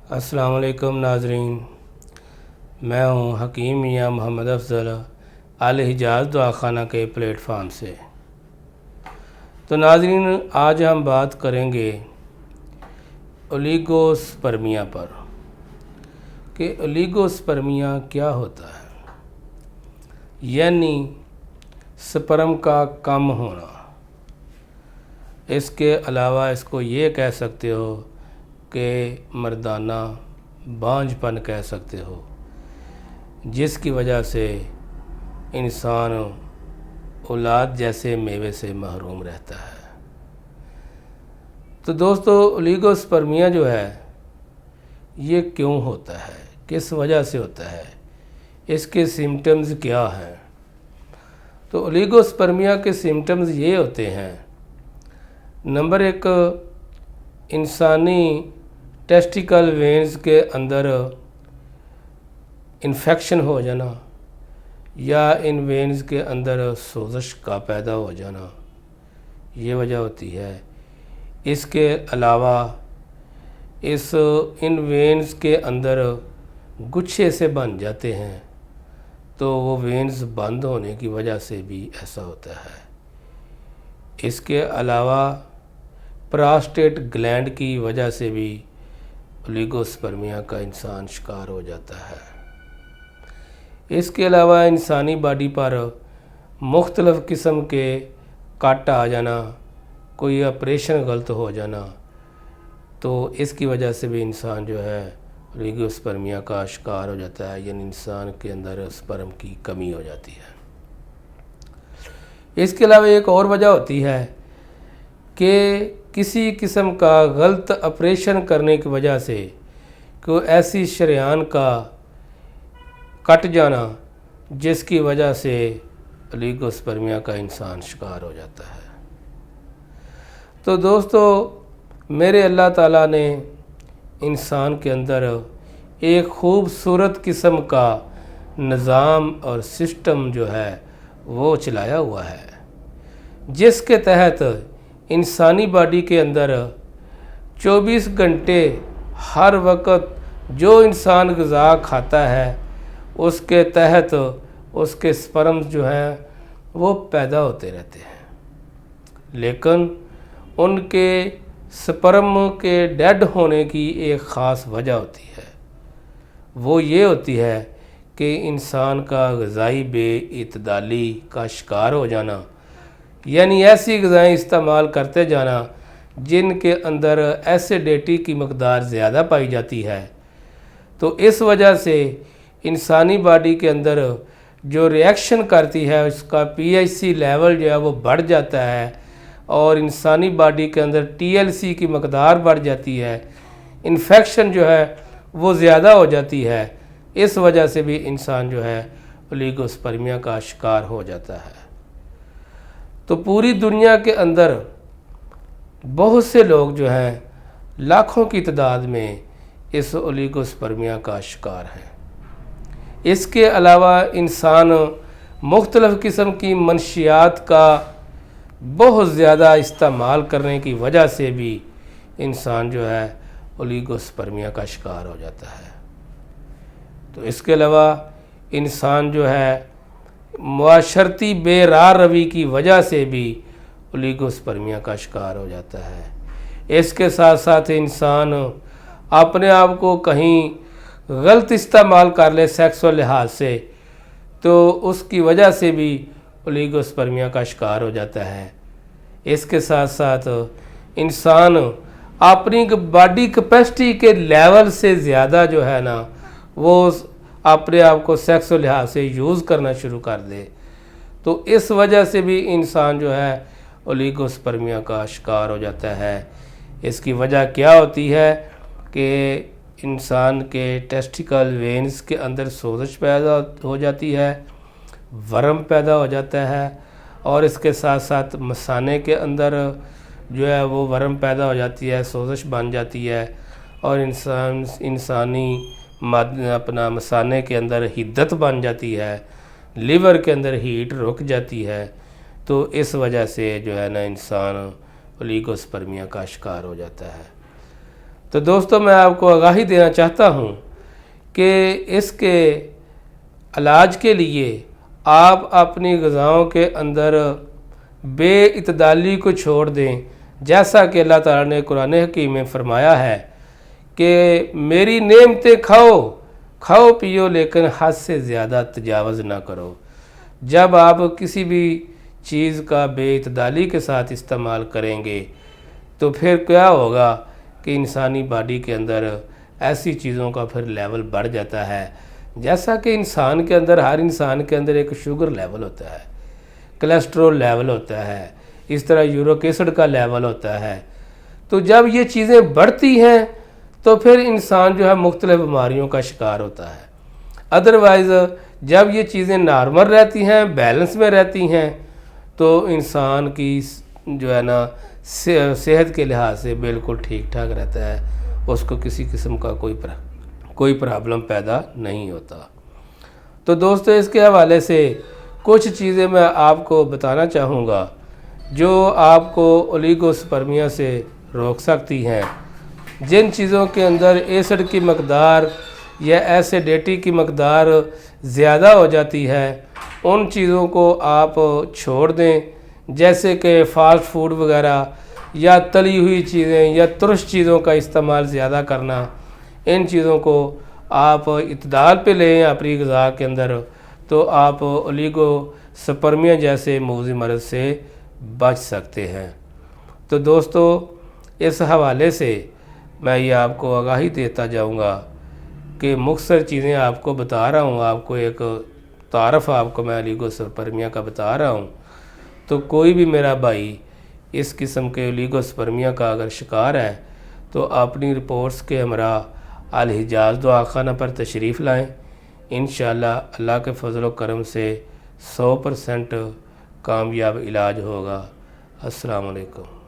अस्सलाम वालेकुम नाजरीन, मैं हूँ हकीम मियाँ मोहम्मद अफजल अल हिजाज़ दुआखाना के प्लेटफार्म से। तो नाजरीन, आज हम बात करेंगे ओलिगोस्पर्मिया पर कि ओलिगोस्पर्मिया क्या होता है, यानी स्पर्म का कम होना। इसके अलावा इसको ये कह सकते हो कि मर्दाना बांझपन कह सकते हो, जिसकी वजह से इंसान औलाद जैसे मेवे से महरूम रहता है। तो दोस्तों, ओलिगोस्पर्मिया जो है ये क्यों होता है, किस वजह से होता है, इसके सिम्टम्स क्या हैं। तो ओलिगोस्पर्मिया के सिम्टम्स ये होते हैं। नंबर 1, इंसानी टेस्टिकल वेन्स के अंदर इन्फेक्शन हो जाना या इन वेन्स के अंदर सोजश का पैदा हो जाना, ये वजह होती है। इसके अलावा इन वेन्स के अंदर गुच्छे से बन जाते हैं, तो वो वेन्स बंद होने की वजह से भी ऐसा होता है। इसके अलावा प्रोस्टेट ग्लैंड की वजह से भी ओलिगोस्पर्मिया का इंसान शिकार हो जाता है। इसके अलावा इंसानी बॉडी पर मुख्तलिफ़ किस्म के कट आ जाना, कोई ऑपरेशन गलत हो जाना, तो इसकी वजह से भी इंसान जो है ओलिगोस्पर्मिया का शिकार हो जाता है, यानी इंसान के अंदर स्पर्म की कमी हो जाती है। इसके अलावा एक और वजह होती है कि किसी किस्म का गलत ऑपरेशन करने की वजह से कोई ऐसी शरेयान का कट जाना, जिसकी वजह से ओलिगोस्पर्मिया का इंसान शिकार हो जाता है। तो दोस्तों, मेरे अल्लाह ताला ने इंसान के अंदर एक खूबसूरत किस्म का निज़ाम और सिस्टम जो है वो चलाया हुआ है, जिसके तहत इंसानी बॉडी के अंदर 24 घंटे हर वक्त जो इंसान ग़िज़ा खाता है उसके तहत उसके स्पर्म्स जो हैं वो पैदा होते रहते हैं। लेकिन उनके स्पर्म के डेड होने की एक ख़ास वजह होती है। वो ये होती है कि इंसान का ग़िज़ाई बेइतदाली का शिकार हो जाना, यानी ऐसी ग़िज़ाएँ इस्तेमाल करते जाना जिनके अंदर एसिडिटी की मकदार ज़्यादा पाई जाती है। तो इस वजह से इंसानी बॉडी के अंदर जो रिएक्शन करती है उसका पीएचसी लेवल जो है वो बढ़ जाता है और इंसानी बॉडी के अंदर टीएलसी की मकदार बढ़ जाती है, इन्फेक्शन जो है वो ज़्यादा हो जाती है। इस वजह से भी इंसान जो है ओलिगोस्पर्मिया का शिकार हो जाता है। तो पूरी दुनिया के अंदर बहुत से लोग जो हैं लाखों की तादाद में इस ओलिगोस्पर्मिया का शिकार हैं। इसके अलावा इंसान मुख्तलिफ़ किस्म की मनशियात का बहुत ज़्यादा इस्तेमाल करने की वजह से भी इंसान जो है ओलिगोस्पर्मिया का शिकार हो जाता है। तो इसके अलावा इंसान जो है मुआशरती बेरार रवी की वजह से भी ओलिगोस्पर्मिया का शिकार हो जाता है। इसके साथ साथ इंसान अपने आप को कहीं गलत इस्तेमाल कर ले सेक्सुअल लिहाज से, तो उसकी वजह से भी ओलिगोस्पर्मिया का शिकार हो जाता है। इसके साथ साथ इंसान अपनी बॉडी कैपेसिटी के लेवल से ज़्यादा जो है ना वो अपने आप को सेक्सुअल लिहाज से यूज़ करना शुरू कर दे, तो इस वजह से भी इंसान जो है ओलिगोस्पर्मिया का शिकार हो जाता है। इसकी वजह क्या होती है कि इंसान के टेस्टिकल वेन्स के अंदर सोजश पैदा हो जाती है, वर्म पैदा हो जाता है और इसके साथ साथ मसाने के अंदर जो है वो वर्म पैदा हो जाती है, सोजश बन जाती है और इंसानी अपना मसाने के अंदर हिद्दत बन जाती है, लीवर के अंदर हीट रुक जाती है। तो इस वजह से जो है ना इंसान ओलिगोस्पर्मिया का शिकार हो जाता है। तो दोस्तों मैं आपको आगाही देना चाहता हूँ कि इसके इलाज के लिए आप अपनी ग़िज़ाओं के अंदर बेइतदाली को छोड़ दें, जैसा कि अल्लाह ताला ने कुरान हकीम में फ़रमाया है कि मेरी नेमतें खाओ खाओ पियो लेकिन हद से ज़्यादा तजावज़ ना करो। जब आप किसी भी चीज़ का बेइतदाली के साथ इस्तेमाल करेंगे तो फिर क्या होगा कि इंसानी बॉडी के अंदर ऐसी चीज़ों का फिर लेवल बढ़ जाता है। जैसा कि इंसान के अंदर, हर इंसान के अंदर एक शुगर लेवल होता है, कोलेस्ट्रॉल लेवल होता है, इस तरह यूरिक एसिड का लेवल होता है। तो जब ये चीज़ें बढ़ती हैं तो फिर इंसान जो है मुख्तलिफ बीमारियों का शिकार होता है। अदरवाइज़ जब ये चीज़ें नॉर्मल रहती हैं, बैलेंस में रहती हैं, तो इंसान की जो है ना सेहत के लिहाज से बिल्कुल ठीक ठाक रहता है, उसको किसी किस्म का कोई प्रॉब्लम पैदा नहीं होता। तो दोस्तों इसके हवाले से कुछ चीज़ें मैं आपको बताना चाहूँगा जो आपको ओलिगोस्पर्मिया से रोक सकती हैं। जिन चीज़ों के अंदर एसिड की मकदार या एसिडिटी की मकदार ज़्यादा हो जाती है उन चीज़ों को आप छोड़ दें, जैसे कि फ़ास्ट फूड वगैरह या तली हुई चीज़ें या तुरश चीज़ों का इस्तेमाल ज़्यादा करना। इन चीज़ों को आप इत्दाल पे लें अपनी ग़िज़ा के अंदर, तो आप ओलिगोस्पर्मिया जैसे मौजी मर्ज़ से बच सकते हैं। तो दोस्तों इस हवाले से मैं ये आपको आगाही देता जाऊंगा कि मुख्तसर चीज़ें आपको बता रहा हूँ, आपको एक तारफ़ आपको मैं ओलिगोस्पर्मिया का बता रहा हूँ। तो कोई भी मेरा भाई इस किस्म के ओलिगोस्पर्मिया का अगर शिकार है तो अपनी रिपोर्ट्स के हमरा अल हिजाज़ दवाखाना पर तशरीफ़ लाएँ। इंशाअल्लाह अल्लाह के फजल करम से 100% कामयाब इलाज होगा। अस्सलाम वालेकुम।